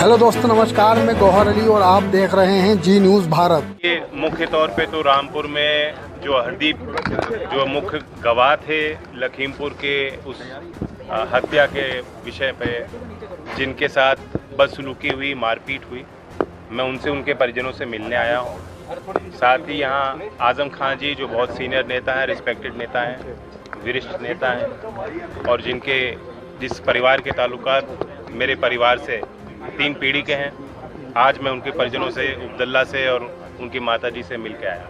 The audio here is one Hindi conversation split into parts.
हेलो दोस्तों, नमस्कार। मैं गौहर अली और आप देख रहे हैं जी न्यूज़ भारत। ये मुख्य तौर पे तो रामपुर में जो हरदीप जो मुख्य गवाह थे लखीमपुर के उस हत्या के विषय पे, जिनके साथ बदसलूकी हुई, मारपीट हुई, मैं उनसे उनके परिजनों से मिलने आया हूँ। साथ ही यहाँ आजम खान जी जो बहुत सीनियर नेता हैं, रिस्पेक्टेड नेता हैं, वरिष्ठ नेता हैं और जिस परिवार के ताल्लुकात मेरे परिवार से 3 पीढ़ी के हैं, आज मैं उनके परिजनों से, अब्दुल्ला से और उनकी माताजी से मिल के आया।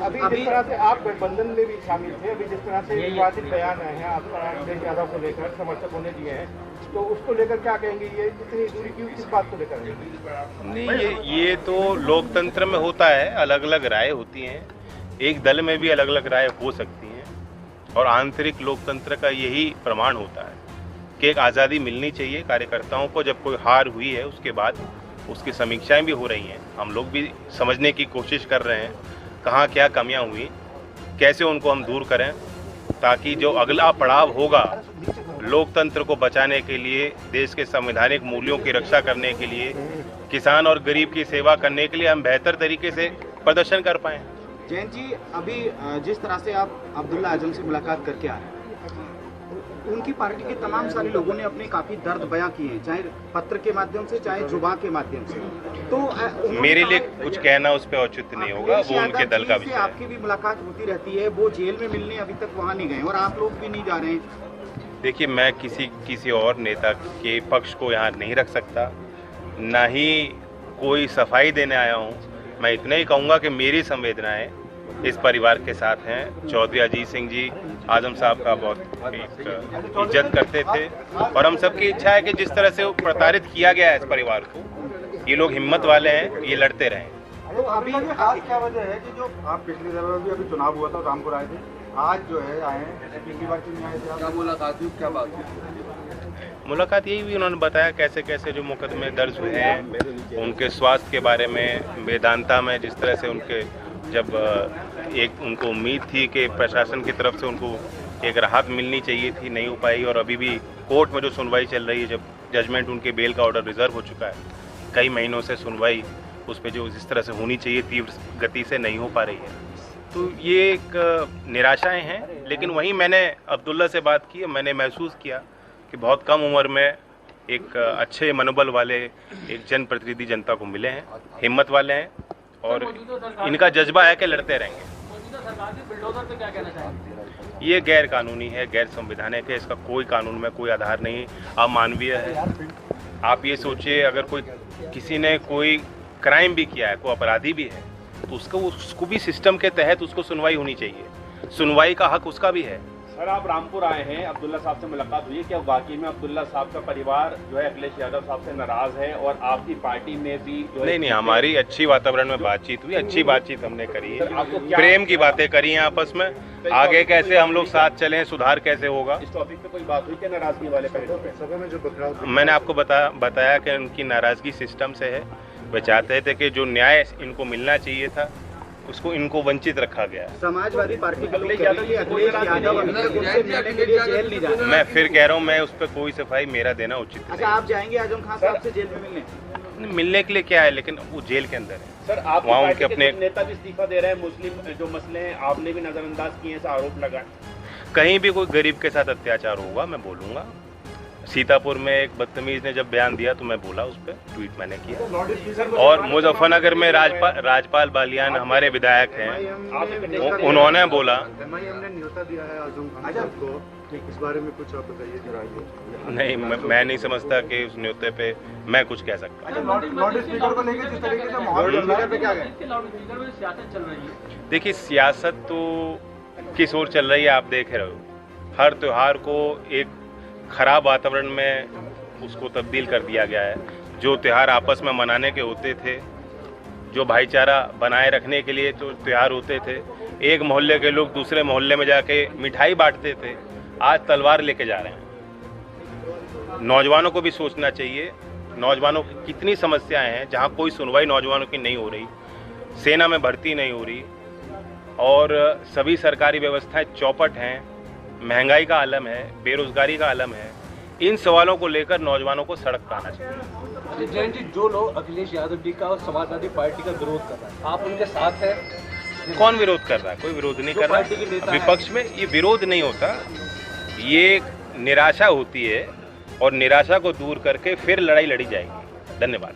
अभी जिस तरह से आप गठबंधन में भी शामिल थे, अभी जिस तरह से विवादित बयान आए हैं आपका अखिलेश यादव को लेकर, समर्थकों ने दिए हैं, तो उसको लेकर क्या कहेंगे? ये इतनी दूरी क्यों, किस बात को लेकर? नहीं, ये तो लोकतंत्र में होता है, अलग अलग राय होती हैं, एक दल में भी अलग अलग राय हो सकती हैं और आंतरिक लोकतंत्र का यही प्रमाण होता है कि एक आज़ादी मिलनी चाहिए कार्यकर्ताओं को। जब कोई हार हुई है उसके बाद उसकी समीक्षाएं भी हो रही हैं, हम लोग भी समझने की कोशिश कर रहे हैं कहाँ क्या कमियां हुई, कैसे उनको हम दूर करें, ताकि जो अगला पड़ाव होगा लोकतंत्र को बचाने के लिए, देश के संवैधानिक मूल्यों की रक्षा करने के लिए, किसान और गरीब की सेवा करने के लिए हम बेहतर तरीके से प्रदर्शन कर पाएँ। जैन जी, अभी जिस तरह से आप अब्दुल्ला आजम से मुलाकात करके आए, उनकी पार्टी के तमाम सारे लोगों ने अपने काफी दर्द बयां किए हैं, चाहे पत्र के माध्यम से, चाहे जुबां के माध्यम से। तो मेरे लिए कुछ कहना उस पर औचित्य नहीं होगा, वो उनके दल का विषय है। आपकी भी मुलाकात होती रहती है, वो जेल में मिलने अभी तक वहां नहीं गए और आप लोग भी नहीं जा रहे हैं। देखिए, मैं किसी और नेता के पक्ष को यहाँ नहीं रख सकता, ना ही कोई सफाई देने आया हूँ। मैं इतना ही कहूँगा कि मेरी संवेदनाएं इस परिवार के साथ हैं। चौधरी अजीत सिंह जी आजम साहब का बहुत इज्जत करते थे और हम सबकी इच्छा है कि जिस तरह से वो प्रताड़ित किया गया है इस परिवार को, ये लोग हिम्मत वाले हैं, ये लड़ते रहें। तो अभी आज क्या वजह है कि जो आप पिछले समय में भी अभी चुनाव हुआ था, रामपुर आए थे, आज जो है आए हैं, पिछली बार क्यों नहीं आए थे? क्या मुलाकात हुई, क्या बात हुई? मुलाकात यही हुई, उन्होंने बताया कैसे कैसे जो मुकदमे दर्ज हुए हैं, उनके स्वास्थ्य के बारे में, वेदांता में जिस तरह से उनके जब एक उनको उम्मीद थी कि प्रशासन की तरफ से उनको एक राहत मिलनी चाहिए थी, नहीं हो पाई, और अभी भी कोर्ट में जो सुनवाई चल रही है, जब जजमेंट उनके बेल का ऑर्डर रिजर्व हो चुका है, कई महीनों से सुनवाई उस पर जो जिस तरह से होनी चाहिए तीव्र गति से नहीं हो पा रही है, तो ये एक निराशाएं हैं। लेकिन वहीं मैंने अब्दुल्ला से बात की, मैंने महसूस किया कि बहुत कम उम्र में एक अच्छे मनोबल वाले एक जनप्रतिनिधि जनता को मिले हैं, हिम्मत वाले हैं और इनका जज्बा है कि लड़ते रहेंगे। ये गैर कानूनी है, गैर संवैधानिक है, इसका कोई कानून में कोई आधार नहीं, अमानवीय है। आप ये सोचिए, अगर कोई किसी ने कोई क्राइम भी किया है, कोई अपराधी भी है, तो उसको भी सिस्टम के तहत उसको सुनवाई होनी चाहिए, सुनवाई का हक उसका भी है। सर, आप रामपुर आए हैं, अब्दुल्ला साहब से मुलाकात हुई है, क्या वाकई में अब्दुल्ला साहब का परिवार जो है अखिलेश यादव साहब से नाराज है और आपकी पार्टी में भी जो है? नहीं, हमारी अच्छी वातावरण में बातचीत हुई, अच्छी बातचीत हमने करी है, प्रेम की बातें करी हैं आपस में, आगे कैसे हम लोग साथ चलें, सुधार कैसे होगा, इस टॉपिक पे कोई बात हुई क्या नाराजगी वाले पहलू पे? मैंने आपको बताया कि उनकी नाराजगी सिस्टम से है। वे चाहते थे कि जो न्याय इनको मिलना चाहिए था उसको इनको वंचित रखा गया। समाजवादी पार्टी के लोग कह रहे हैं अखिलेश यादव अभी तक उनसे मिलने के लिए जेल नहीं जा रहे। मैं फिर कह रहा हूँ, मैं उस पर कोई सफाई मेरा देना उचित नहीं। अच्छा, आप जाएंगे आजम खान साहब से जेल में मिलने के लिए? क्या है, लेकिन वो जेल के अंदर है। सर, आप वहाँ उनके अपने नेता भी इस्तीफा दे रहे हैं, मुस्लिम जो मसले हैं आपने भी नजरअंदाज किए हैं, आरोप लगाए। कहीं भी कोई गरीब के साथ अत्याचार होगा मैं बोलूँगा। सीतापुर में एक बदतमीज ने जब बयान दिया तो मैं बोला, उस पर ट्वीट मैंने किया। और मुजफ्फरनगर में राजपाल बालियान हमारे विधायक हैं, उन्होंने बोला। हमने न्योता दिया है आजम खान साहब को, इस बारे में कुछ आप बताइए। नहीं, मैं नहीं समझता कि उस न्योते पे मैं कुछ कह सकता। लाउड स्पीकर को लेकर जिस तरीके से माहौल क्या है? देखिए, सियासत तो किस ओर चल रही है आप देख रहे हो। हर त्योहार को एक खराब वातावरण में उसको तब्दील कर दिया गया है। जो त्यौहार आपस में मनाने के होते थे, जो भाईचारा बनाए रखने के लिए तो त्यौहार होते थे, एक मोहल्ले के लोग दूसरे मोहल्ले में जाके मिठाई बांटते थे, आज तलवार लेके जा रहे हैं। नौजवानों को भी सोचना चाहिए, नौजवानों की कितनी समस्याएं हैं जहां कोई सुनवाई नौजवानों की नहीं हो रही, सेना में भर्ती नहीं हो रही और सभी सरकारी व्यवस्थाएं चौपट हैं, महंगाई का आलम है, बेरोजगारी का आलम है। इन सवालों को लेकर नौजवानों को सड़क पर आना चाहिए। जयंत जी, जो लोग अखिलेश यादव जी का और समाजवादी पार्टी का विरोध कर रहे हैं, आप उनके साथ हैं? कौन विरोध कर रहा है? कोई विरोध नहीं कर पार्टी के रहा। नेता विपक्ष में ये विरोध नहीं होता, ये निराशा होती है और निराशा को दूर करके फिर लड़ाई लड़ी जाएगी। धन्यवाद।